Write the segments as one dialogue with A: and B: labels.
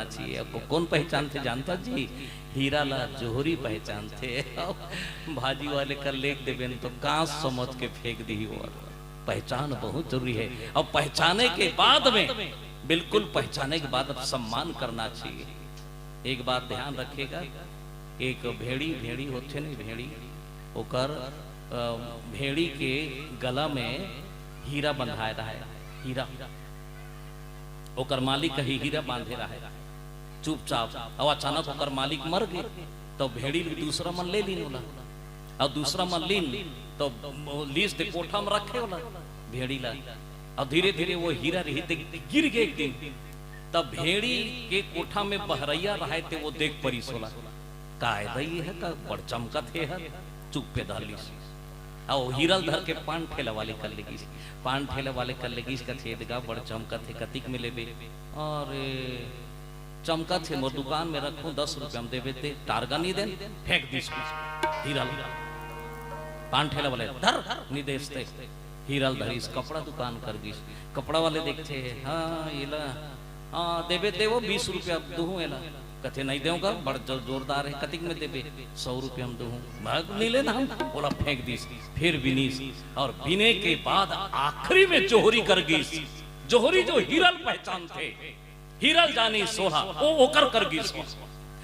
A: चाहिए। आपको कौन पहचान थे जानता जी? हीरा ला जोहरी पहचान थे। भाजी वाले का लेख देवे तो कांस समझ के फेंक दी। वो पहचान बहुत जरूरी है। और पहचाने के बाद में बिल्कुल पहचाने के बाद अब सम्मान करना चाहिए। एक बात ध्यान रखिएगा, एक भेड़ी होते नहीं, भेड़ी ओकर भेड़ी के गला में हीरा बंधाए रहा है। हीरा ओकर मालिक ही हीरा बांधे रहा है चुपचाप। और अचानक ओकर मालिक मर गए तो भेड़ी दूसरा मन ले ली होला, और दूसरा मन लीन तो लीज दे कोठा में रखे होला भेड़ी ला। और धीरे धीरे वो हीरा रही गिर गए एक दिन। तब भेड़ी के कोठा में बहरैया रहे थे, वो देख परिस होला कायदा ये है का बड़ चमकत है चुप पे धाली। और हीरल धर के पान ठेला वाले कर लेगी, पान ठेला वाले कर लेगी इसका छेदगा बड़ चमकत है कतिक में लेबे। और चमकत है मोर दुकान में रखूं 10 रुपया हम देवे थे, टारगा नहीं दे फेंक दी हीरल। पान ठेला वाले धर निदेश थे हीरल धरी कपड़ा दुकान कर दी। कपड़ा वाले देखते हाँ येला हाँ देवे दे वो 20 रुपया दूं एला। कथे नहीं दूंगा बड़ जोरदार है कतिक में देवे 100 रुपया हम दूं भाग नहीं लेना हम बोला फेंक दी। फिर बिनीस और बिने के बाद आखिरी में जोहरी कर गई। जोहरी जो हीरल पहचान थे, हीरल जानी सोहा ओ ओकर कर गई।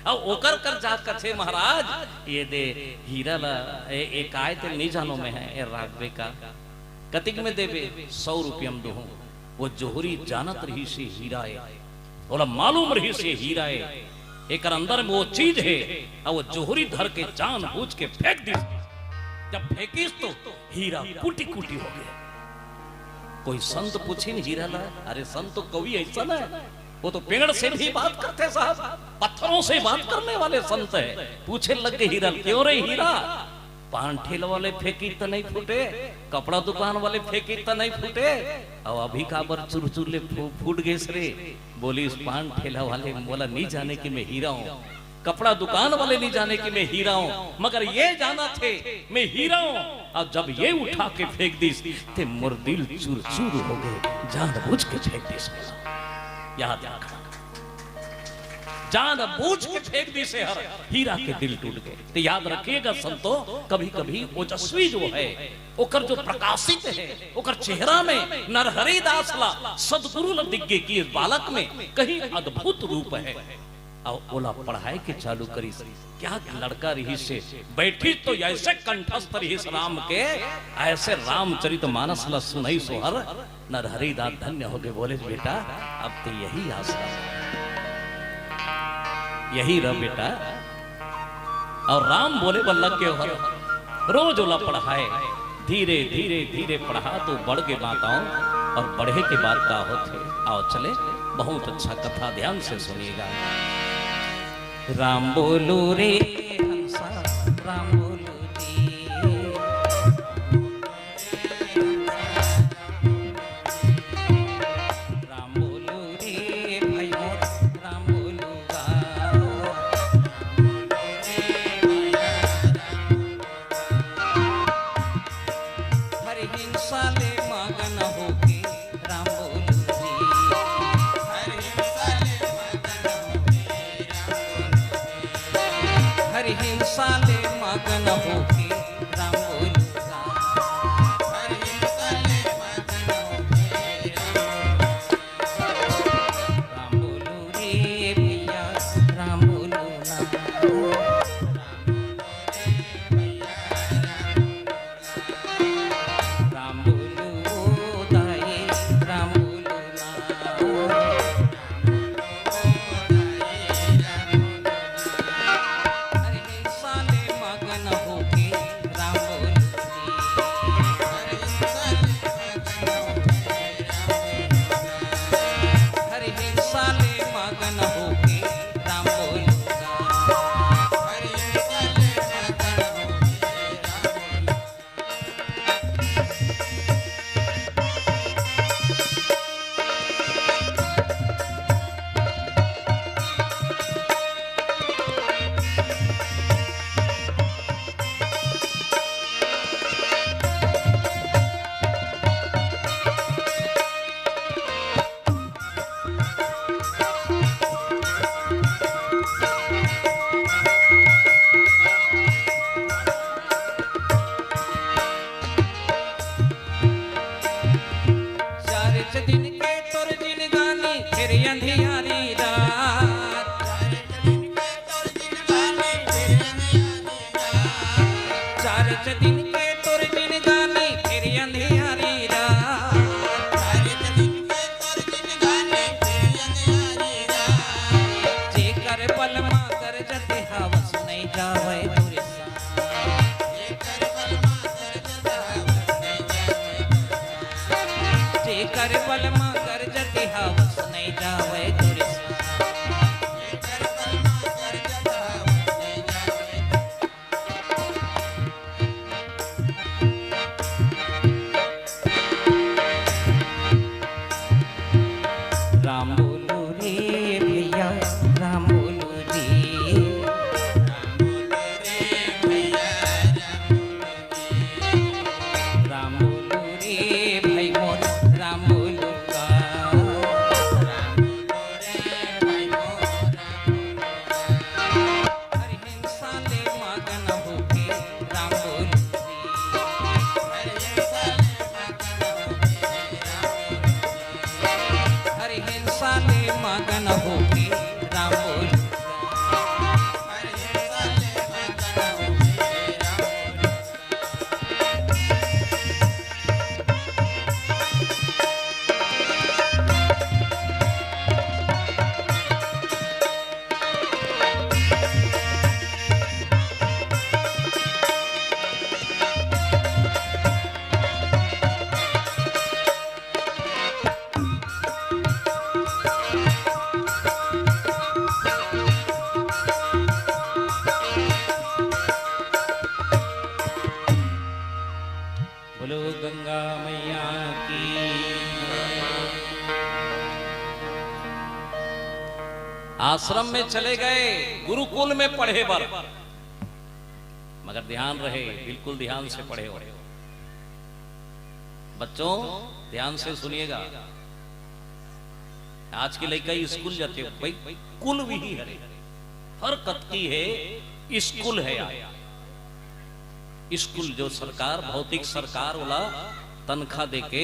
A: अब ओकर कर जात कथे महाराज ये दे हीरल एक आए थे नहीं जानो में है ए रागवे का कतिक में देवे 100 रुपया हम दूं। वो जोहरी जानत रही से हीरा है, बोला मालूम रही से हीरा है, एक अंदर में वो चीज है। और वो जोहरी धर के जान बूझ के फेंक दी। जब फेंकीस तो हीरा कुटी कुटी हो गया। कोई संत पूछे नहीं हीरा ला, अरे संत तो कवि ऐसा ना है, वो तो पेड़ से भी बात करते साहब, पत्थरों से बात करने वाले संत है। पूछे लग गए हीरा क्यों रे हीरा? पान ठेला वाले फेंकी तो नहीं फूटे, कपड़ा दुकान वाले फेंकी तो नहीं फूटे, और अभी काबर चुरचुरले फूट गए रे। बोली इस पान ठेला वाले बोला नहीं जाने कि मैं हीरा हूँ, कपड़ा दुकान वाले नहीं जाने कि मैं हीरा हूँ, मगर ये जाना थे मैं हीरा हूँ। और जब ये उठा के फेंक दी थे मोर दिल चूर चूर हो गए, जानबूझ के फेंक दी। याद रखना जान बूझ के फेंक दी से हर हीरा के दिल टूट गए। तो याद रखिएगा संतो, कभी कभी ओजस्वी जो है ओकर जो प्रकाशित है ओकर चेहरा में नरहरि दास ला सदगुरु ल दिग्गे की बालक में कहीं अद्भुत रूप है। और ओला पढ़ाई के चालू करी क्या लड़का रही से बैठी तो ऐसे कंठस्थ रही राम के, ऐसे रामचरित मानस ला सुनाई सोहर नरहरि दास धन्य हो गए। बोले बेटा अब तो यही आसरा यही रह बेटा। और राम बोले बल्लभ के हर रोज ओला पढ़ाए, धीरे धीरे धीरे पढ़ा तो बढ़ के बात आओ, और बढ़े के बाद का होते आओ चले। बहुत अच्छा कथा ध्यान से सुनिएगा। राम बोलो रे हंसा राम बोलो साले अंधियारी रात, चार दिन के तुर जिन गानी फिर अंधियारी रात, जे कर पलमा कर जते हवस नहीं जावे दूर सा, जे कर पलमा कर जते हवस नहीं जावे दूर सा। राम बोलो रे भैया राम बोलो रे, राम बोलो रे भाई मोर राम बोलो का, हरि हिंसा ले मगन होके राम बोलो हरि हिंसा ले मगन होके राम बोलो। बोलो गंगा मैया की। आश्रम में चले गए, गुरुकुल में पढ़े बर, मगर ध्यान रहे, बिल्कुल ध्यान से पढ़े हो। बच्चों ध्यान से सुनिएगा, आज की लड़का स्कूल जाते हो भाई, कुल भी ही है, हर कतकी है स्कूल है यार। स्कूल जो सरकार भौतिक सरकार वाला तनख्वाह देके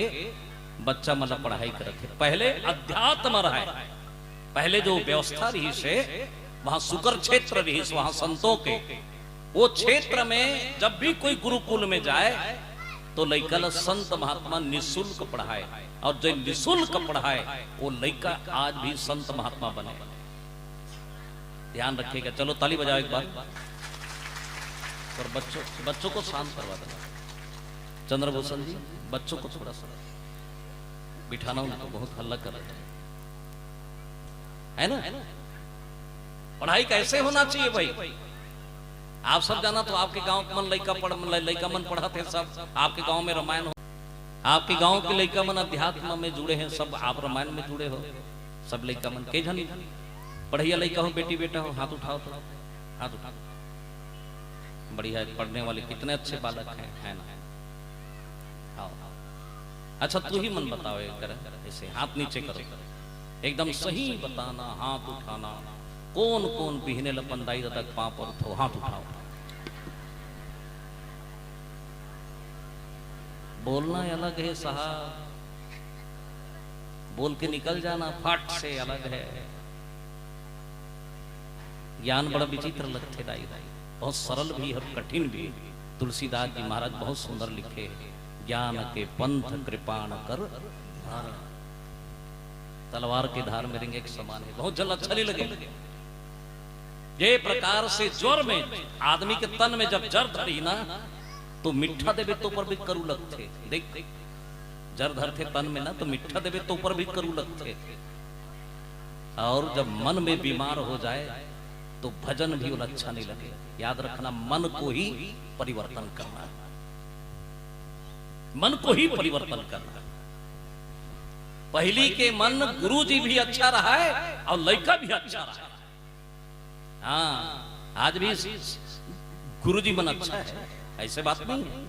A: बच्चा मतलब पढ़ाई करते, पहले अध्यात्म रहा है, पहले जो व्यवस्था रही से वहां सुकर क्षेत्र रही, वहां संतों के वो क्षेत्र में जब भी कोई गुरुकुल में जाए तो लड़का संत महात्मा निःशुल्क पढ़ाए, और जो निःशुल्क पढ़ाए वो लड़का आज भी संत महात्मा बने। ध्यान रखिएगा। चलो ताली बजाओ एक बार, और बच्चों को शांत करवा देना। चंद्रभूषण जी बच्चों को थोड़ा सा बिठाना, उनको बहुत हल्ला कर रहे है ना। पढ़ाई कैसे होना चाहिए भाई, आप सब जाना तो आपके गांव मन लड़का मन पढ़ाते सब, आपके गांव में रामायण हो, आपके गांव के लड़का मन अध्यात्म में जुड़े हैं सब, आप रामायण में जुड़े हो सब लड़का मन के जन पढ़िया लड़का हो, बेटी बेटा हो, हाथ उठाओ तो हाथ उठाओ। बढ़िया पढ़ने वाले कितने अच्छे बालक हैं, है ना। हाँ अच्छा तू ही मन बताओ, ऐसे हाथ नीचे करो, एकदम सही बताना, हाथ उठाना। कौन कौन पीने लपंदाई तक पांव पर उठो, हाथ उठाओ। बोलना अलग है साहब, बोल के निकल जाना फट से अलग है। ज्ञान बड़ा विचित्र लगते दाई, बहुत सरल भी और कठिन भी। तुलसीदास जी महाराज बहुत सुंदर लिखे, ज्ञान के पंथ कृपाण कर तलवार के धार में रिंग एक समान है। बहुत जल अच्छा नहीं लगे। ये प्रकार से ज्वर में आदमी के तन में जब जर धरी ना तो मिठा देवे तो ऊपर भी करू लगते। देख जर धरते तन में ना तो मिठा देवे तो ऊपर भी करू लगते। और जब मन में बीमार हो जाए तो भजन भी अच्छा नहीं लगे। याद रखना, मन को ही परिवर्तन करना है, मन को ही परिवर्तन करना। पहली के मन गुरु जी भी अच्छा रहा है और लड़का भी अच्छा रहा है। हाँ आज भी गुरु जी मन अच्छा है, ऐसे बात नहीं है।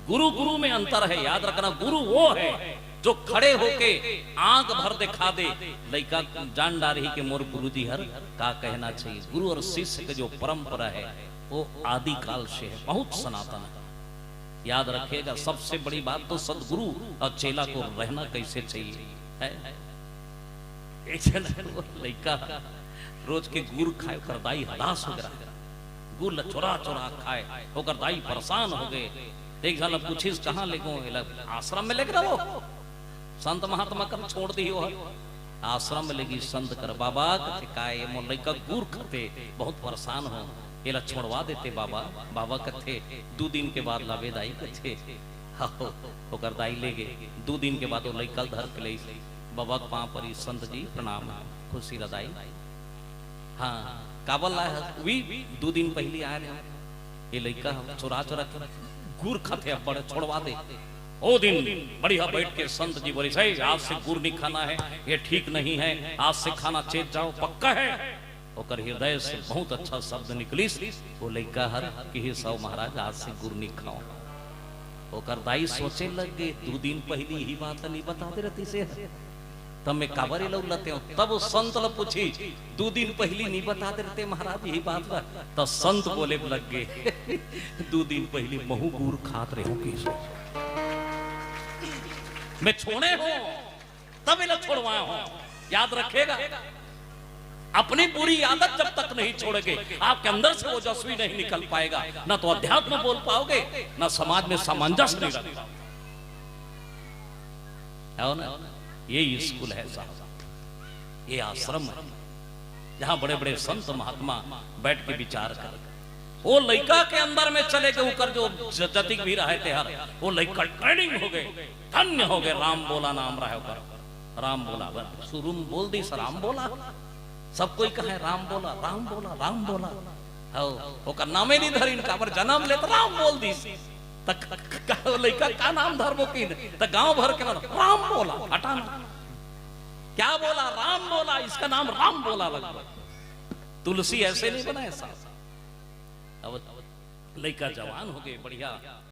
A: गुरु गुरु में अंतर है। याद रखना, गुरु वो है जो खड़े होके आंख भर दिखा दे, लड़का जान डारी के मोर गुरुजी हर का कहना चाहिए। गुरु और शिष्य की जो परंपरा है वो आदि काल से है, बहुत सनातन है। याद रखिएगा, सबसे बड़ी बात तो सदगुरु और चेला को रहना कैसे चाहिए है। एक जन लड़का रोज के गुड़ खाए ओकर दाई हलास हो गया, गुड़ चोरा चोरा खाए ओकर दाई परेशान हो गए। एक जन पूछिस कहाँ ले गो, आश्रम में लेकर वो संत महात्मा कर छोड़ दी हो आश्रम में लेगी संत कर बाबा कथे काय मोर लड़का गुड़ खाते बहुत परेशान हो एला छोड़वा देते बाबा। बाबा कथे 2 दिन के बाद लावे दाई कथे ओकर दाई ले गए। 2 दिन के बाद वो लड़का धर के ले बाबा के पांव परी, संत जी प्रणाम खुशी रदाई। हाँ काबल आया भी 2 दिन पहले आए ये लड़का चोरा चोरा गुड़ खाते बड़े छोड़वा दे। ओ दिन बढ़िया बैठ के संत जी बोले सही आज से गुड़ नहीं खाना है, ये ठीक नहीं है, आज से खाना चेत जाओ पक्का है। ओकर हृदय से बहुत अच्छा शब्द निकलिस, वो लड़का हर कि सौ महाराज आज से गुड़ नहीं खाओ। ओकर दाई सोचे लग गए 2 दिन पहले ही बात नहीं बता दे रहती से तब मैं काबरे लौलते हूँ। तब संत ल पूछी 2 दिन पहले नहीं बता दे रहते महाराज यही बात है। तब संत बोले लग गए 2 दिन पहले महू गुड़ खात रहे हो मैं छोड़े हो तब इन्हें छुड़वाया हो। याद रखेगा अपनी बुरी आदत जब तक नहीं छोड़ोगे आपके अंदर से वो जस्वी नहीं निकल पाएगा, ना तो अध्यात्म बोल पाओगे ना समाज में सामंजस्य नहीं रख पाओगे। ये स्कूल है साहब, ये आश्रम है जहां बड़े बड़े संत महात्मा बैठ के विचार कर। वो लड़का के अंदर में चले गए ऊपर जो जतिक भी रहे थे हर वो लड़का ट्रेनिंग हो गए, धन्य हो गए। राम बोला नाम रहे ऊपर, राम बोला शुरू में बोल दी राम बोला, सब कोई कहे राम बोला राम बोला राम बोला हो नामे नहीं धरी इनका पर जन्म ले तो राम बोल दी लड़का का नाम धर्मो की तो गांव भर के राम बोला हटाना क्या बोला राम बोला, इसका नाम राम बोला लगा। तुलसी ऐसे नहीं बनाए साहब। अब लड़का जवान हो गए बढ़िया